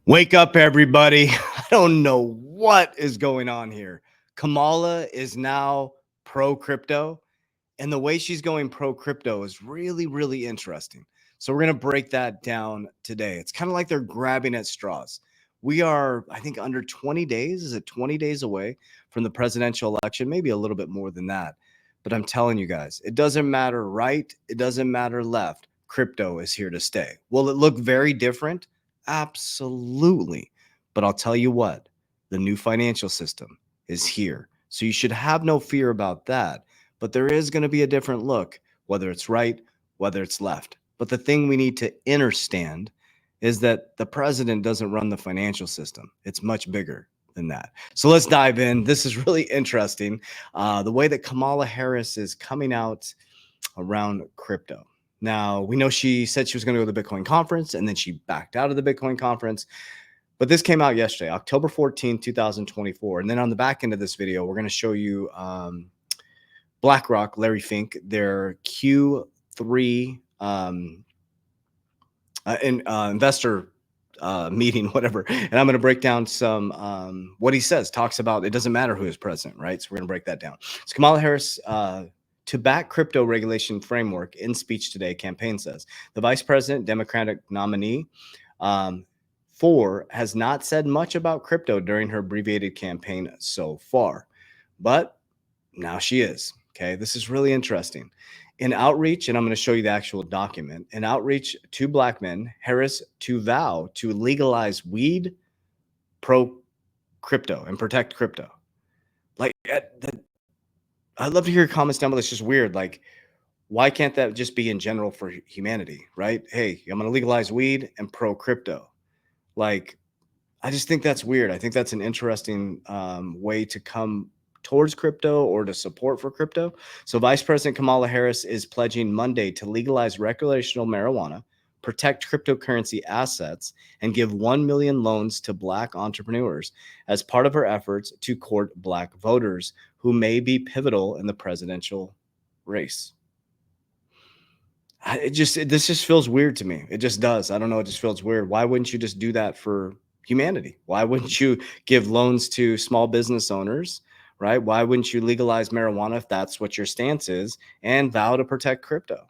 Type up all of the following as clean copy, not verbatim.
Wake up, everybody. I don't know what is going on here. Kamala is now pro crypto, and the way she's going pro crypto is really, really interesting. So, we're going to break that down today. It's kind of like they're grabbing at straws. We are, I think, under 20 days. Is it 20 days away from the presidential election? Maybe a little bit more than that. But I'm telling you guys, it doesn't matter right, it doesn't matter left. Crypto is here to stay. Will it look very different? Absolutely. But I'll tell you what, the new financial system is here. So you should have no fear about that. But there is going to be a different look, whether it's right, whether it's left. But the thing we need to understand is that the president doesn't run the financial system, it's much bigger than that. So let's dive in. This is really interesting. The way that Kamala Harris is coming out around crypto. Now, we know she said she was going to go to the Bitcoin conference and then she backed out of the Bitcoin conference. But this came out yesterday, October 14th, 2024. And then on the back end of this video, we're going to show you BlackRock, Larry Fink, their Q3 investor meeting, whatever. And I'm going to break down some what he says, talks about it doesn't matter who is president, right? So we're going to break that down. So Kamala Harris, to back crypto regulation framework in speech today, campaign says the vice president, Democratic nominee, has not said much about crypto during her abbreviated campaign so far, but now she is. Okay, this is really interesting. In outreach, and I'm going to show you the actual document, in outreach to Black men, Harris to vow to legalize weed, pro crypto, and protect crypto. Like, I'd love to hear your comments down below. It's just weird. Like, why can't that just be in general for humanity, right? Hey, I'm going to legalize weed and pro crypto. Like, I just think that's weird. I think that's an interesting way to come towards crypto or to support for crypto. So Vice President Kamala Harris is pledging Monday to legalize recreational marijuana, protect cryptocurrency assets, and give 1 million loans to Black entrepreneurs as part of her efforts to court Black voters who may be pivotal in the presidential race. This just feels weird to me. It just does. I don't know. It just feels weird. Why wouldn't you just do that for humanity? Why wouldn't you give loans to small business owners, right? Why wouldn't you legalize marijuana if that's what your stance is and vow to protect crypto?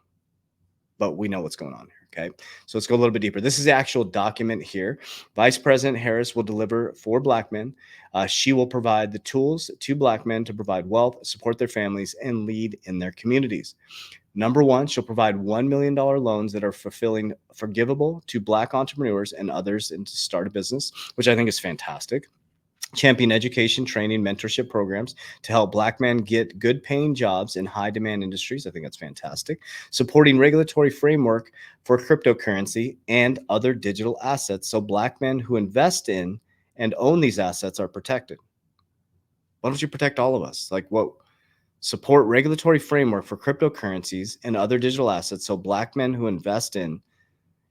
But we know what's going on here. Okay. So let's go a little bit deeper. This is the actual document here. Vice President Harris will deliver for Black men. She will provide the tools to Black men to provide wealth, support their families, and lead in their communities. Number one, she'll provide $1 million loans that are forgivable to Black entrepreneurs and others and to start a business, which I think is fantastic. Champion education, training, mentorship programs to help Black men get good paying jobs in high demand industries. I think that's fantastic. Supporting regulatory framework for cryptocurrency and other digital assets so Black men who invest in and own these assets are protected. Why don't you protect all of us? Like, what? Support regulatory framework for cryptocurrencies and other digital assets so Black men who invest in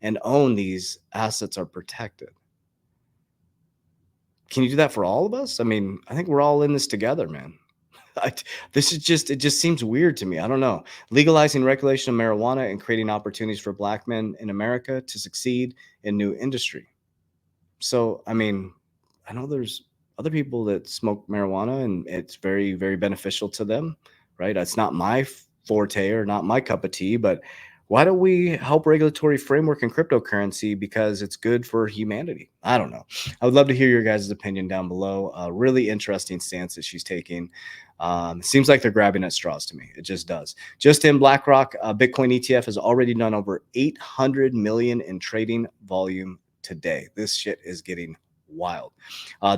and own these assets are protected. Can you do that for all of us? I mean, I think we're all in this together, man. It just seems weird to me. I don't know. Legalizing regulation of marijuana and creating opportunities for Black men in America to succeed in new industry. So, I mean, I know there's other people that smoke marijuana and it's very, very beneficial to them, right? That's not my forte or not my cup of tea, but why don't we help regulatory framework in cryptocurrency because it's good for humanity? I don't know. I would love to hear your guys' opinion down below. Really interesting stance that she's taking. Seems like they're grabbing at straws to me. It just does. Just in BlackRock, Bitcoin ETF has already done over 800 million in trading volume today. This shit is getting wild.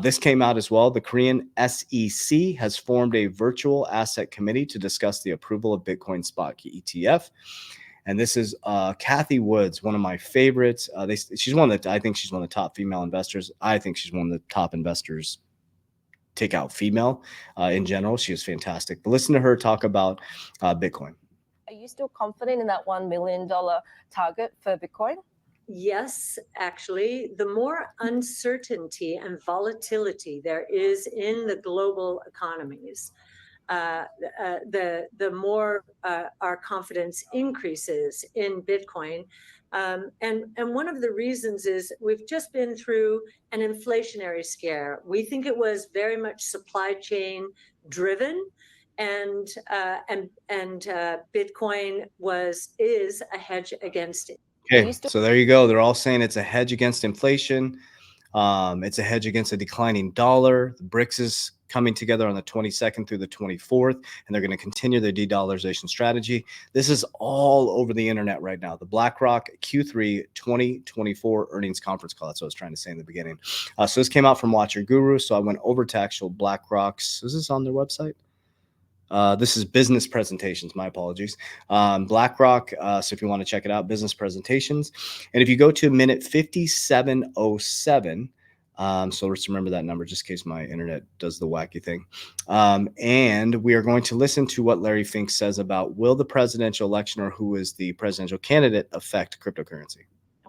This came out as well. The Korean SEC has formed a virtual asset committee to discuss the approval of Bitcoin spot ETF. And this is Kathy Woods, one of my favorites. She's one that I think she's one of the top female investors. I think she's one of the top investors. Take out female in general. She is fantastic. But listen to her talk about Bitcoin. Are you still confident in that $1 million target for Bitcoin? Yes, actually, the more uncertainty and volatility there is in the global economies, the more our confidence increases in Bitcoin, And one of the reasons is we've just been through an inflationary scare. We think it was very much supply chain driven, and Bitcoin is a hedge against it. Okay, so there you go. They're all saying it's a hedge against inflation. It's a hedge against a declining dollar. The BRICS is coming together on the 22nd through the 24th, and they're going to continue their de-dollarization strategy. This is all over the internet right now. The BlackRock Q3 2024 earnings conference call. That's what I was trying to say in the beginning. So this came out from Watcher Guru. So I went over to actual BlackRock's. Is this on their website? This is business presentations. My apologies. BlackRock. So if you want to check it out, business presentations. And if you go to minute 5707, so let's remember that number just in case my internet does the wacky thing. And we are going to listen to what Larry Fink says about will the presidential election or who is the presidential candidate affect cryptocurrency.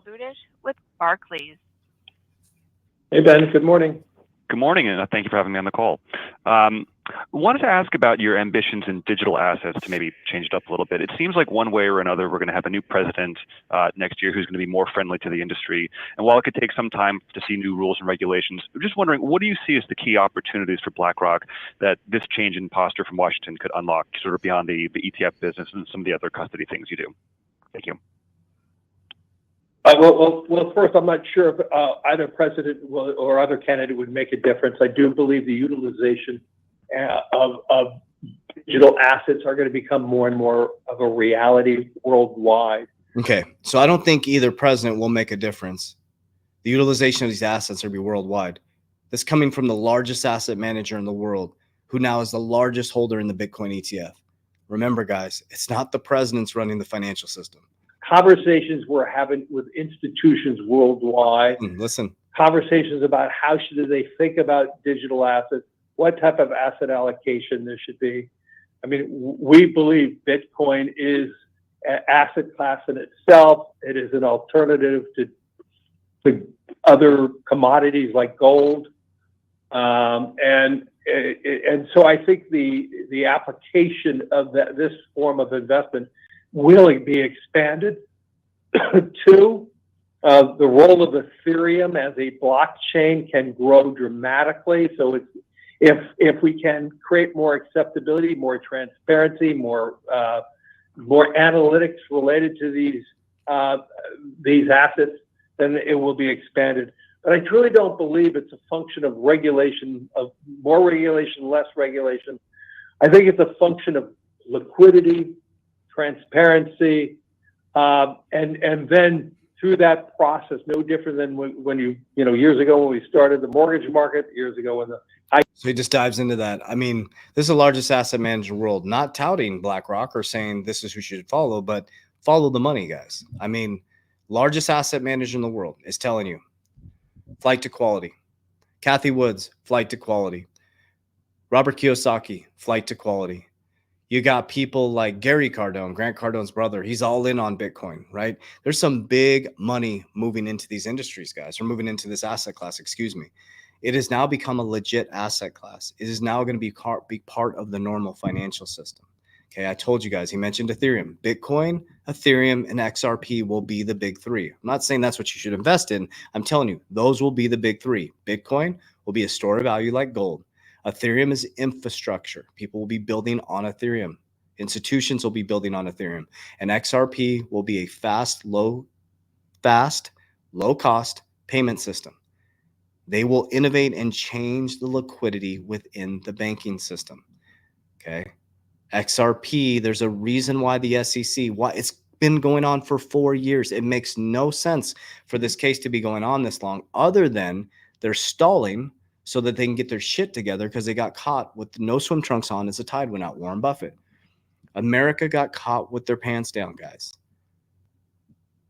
Budish with Barclays. Hey, Ben. Good morning. Good morning, and thank you for having me on the call. Wanted to ask about your ambitions in digital assets to maybe change it up a little bit. It seems like one way or another we're going to have a new president next year who's going to be more friendly to the industry. And while it could take some time to see new rules and regulations, I'm just wondering, what do you see as the key opportunities for BlackRock that this change in posture from Washington could unlock, sort of beyond the ETF business and some of the other custody things you do? Thank you. Well, first, I'm not sure if either president or other candidate would make a difference. I do believe the utilization of digital assets are going to become more and more of a reality worldwide. Okay, so I don't think either president will make a difference. The utilization of these assets will be worldwide. This coming from the largest asset manager in the world, who now is the largest holder in the Bitcoin ETF. Remember, guys, it's not the president's running the financial system. Conversations we're having with institutions worldwide. Listen. Conversations about how should they think about digital assets, what type of asset allocation there should be. I mean, we believe Bitcoin is an asset class in itself. It is an alternative to other commodities like gold. And so I think the application of this form of investment will be expanded. Two, the role of Ethereum as a blockchain can grow dramatically. So if we can create more acceptability, more transparency, more analytics related to these assets, then it will be expanded. But I truly don't believe it's a function of regulation, of more regulation, less regulation. I think it's a function of liquidity, transparency, and then through that process, no different than when you years ago when we started the mortgage market, years ago when So he just dives into that. I mean, this is the largest asset manager in the world, not touting BlackRock or saying this is who should follow, but follow the money, guys. I mean, largest asset manager in the world is telling you flight to quality. Cathie Woods, flight to quality. Robert Kiyosaki, flight to quality. You got people like Gary Cardone, Grant Cardone's brother. He's all in on Bitcoin, right? There's some big money moving into these industries, guys, or moving into this asset class, excuse me. It has now become a legit asset class. It is now going to be part of the normal financial system. Okay, I told you guys, he mentioned Ethereum. Bitcoin, Ethereum, and XRP will be the big three. I'm not saying that's what you should invest in. I'm telling you, those will be the big three. Bitcoin will be a store of value like gold. Ethereum is infrastructure. People will be building on Ethereum. Institutions will be building on Ethereum. And XRP will be a fast, low cost payment system. They will innovate and change the liquidity within the banking system. Okay. XRP, there's a reason why the SEC, why it's been going on for 4 years. It makes no sense for this case to be going on this long, other than they're stalling so that they can get their shit together because they got caught with no swim trunks on as the tide went out. Warren Buffett. America got caught with their pants down, guys.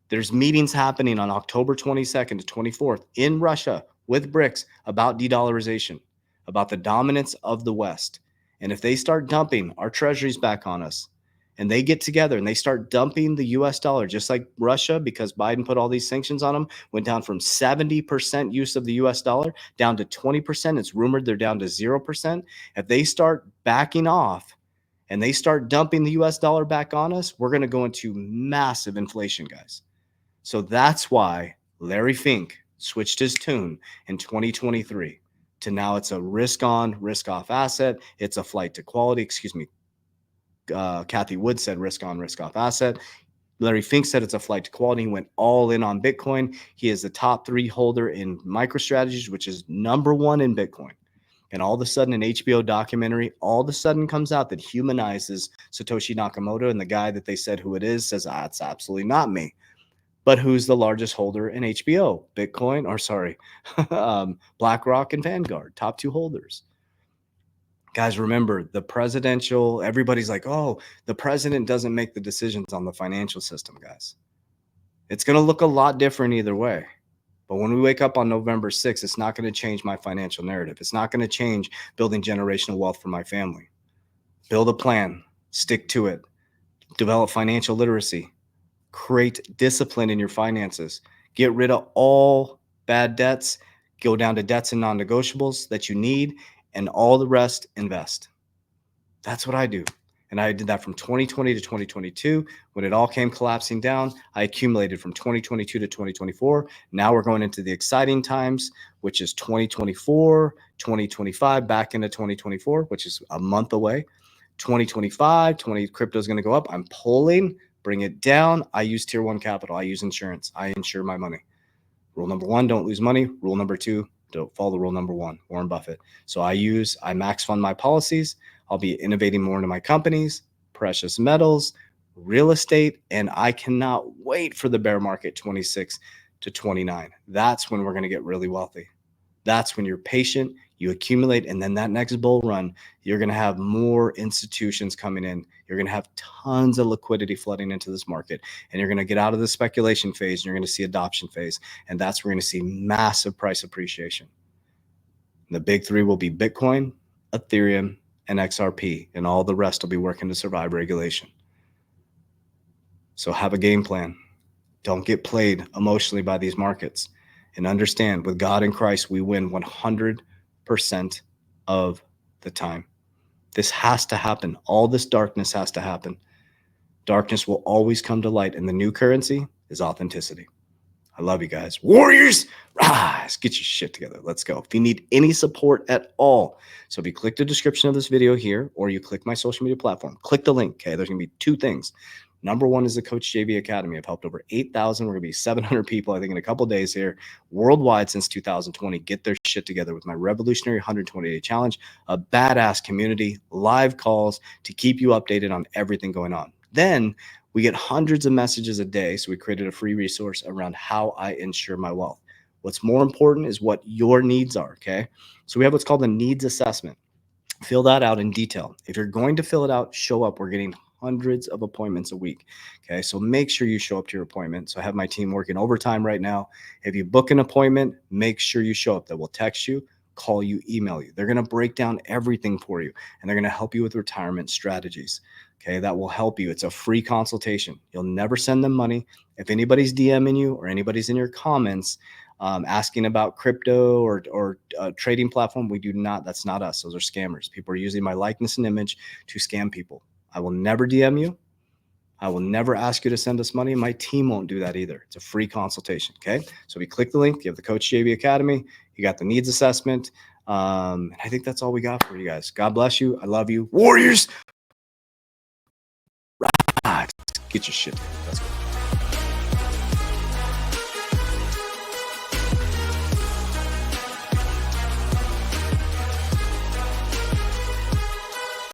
There's meetings happening on October 22nd to 24th in Russia with BRICS about de-dollarization, about the dominance of the West. And if they start dumping our treasuries back on us, and they get together and they start dumping the US dollar, just like Russia, because Biden put all these sanctions on them, went down from 70% use of the US dollar down to 20%. It's rumored they're down to 0%. If they start backing off and they start dumping the US dollar back on us, we're going to go into massive inflation, guys. So that's why Larry Fink switched his tune in 2023 to now it's a risk on, risk off asset. It's a flight to quality. Excuse me. Kathy Wood said risk on, risk off asset. Larry Fink said it's a flight to quality. He went all in on Bitcoin. He is the top 3 holder in MicroStrategies, which is #1 in Bitcoin. And all of a sudden, an HBO documentary all of a sudden comes out that humanizes Satoshi Nakamoto, and the guy that they said who it is says, it's absolutely not me. But who's the largest holder in HBO? Bitcoin, or sorry, BlackRock and Vanguard, top 2 holders. Guys, remember the presidential, everybody's like, oh, the president doesn't make the decisions on the financial system, guys. It's going to look a lot different either way. But when we wake up on November 6th, it's not going to change my financial narrative. It's not going to change building generational wealth for my family. Build a plan, stick to it, develop financial literacy, create discipline in your finances, get rid of all bad debts, go down to debts and non-negotiables that you need, and all the rest invest. That's what I do. And I did that from 2020 to 2022. When it all came collapsing down, I accumulated from 2022 to 2024. Now we're going into the exciting times, which is 2024, 2025, back into 2024, which is a month away. 2025, crypto is going to go up. I'm pulling, bring it down. I use tier 1 capital. I use insurance. I insure my money. Rule number 1, don't lose money. Rule number 2, don't follow rule number 1, Warren Buffett. So I max fund my policies. I'll be innovating more into my companies, precious metals, real estate, and I cannot wait for the bear market 26 to 29. That's when we're going to get really wealthy. That's when you're patient, you accumulate, and then that next bull run, you're going to have more institutions coming in. You're going to have tons of liquidity flooding into this market, and you're going to get out of the speculation phase, and you're going to see adoption phase, and that's where we're going to see massive price appreciation. The big 3 will be Bitcoin, Ethereum, and XRP, and all the rest will be working to survive regulation. So have a game plan. Don't get played emotionally by these markets, and understand with God and Christ, we win 100% of the time. This has to happen. All this darkness has to happen. Darkness will always come to light, and the new currency is authenticity. I love you guys. Warriors, rise. Get your shit together. Let's go. If you need any support at all, so if you click the description of this video here, or you click my social media platform, click the link, okay? There's going to be 2 things. Number 1 is the Coach JV Academy. I've helped over 8,000. We're going to be 700 people, I think, in a couple days here, worldwide since 2020. Get their shit together with my revolutionary 120-day challenge, a badass community, live calls to keep you updated on everything going on. Then we get hundreds of messages a day, so we created a free resource around how I insure my wealth. What's more important is what your needs are, okay? So we have what's called a needs assessment. Fill that out in detail. If you're going to fill it out, show up. We're getting hundreds of appointments a week, okay? So make sure you show up to your appointment. So I have my team working overtime right now. If you book an appointment, make sure you show up. They will text you, call you, email you. They're going to break down everything for you, and they're going to help you with retirement strategies. Okay, that will help you. It's a free consultation. You'll never send them money. If anybody's DMing you or anybody's in your comments asking about crypto or trading platform, we do not. That's not us. Those are scammers. People are using my likeness and image to scam people. I will never DM you. I will never ask you to send us money. My team won't do that either. It's a free consultation. Okay, so if you click the link, you have the Coach JV Academy. You got the needs assessment. And I think that's all we got for you guys. God bless you. I love you. Warriors. Get your shit. Let's go.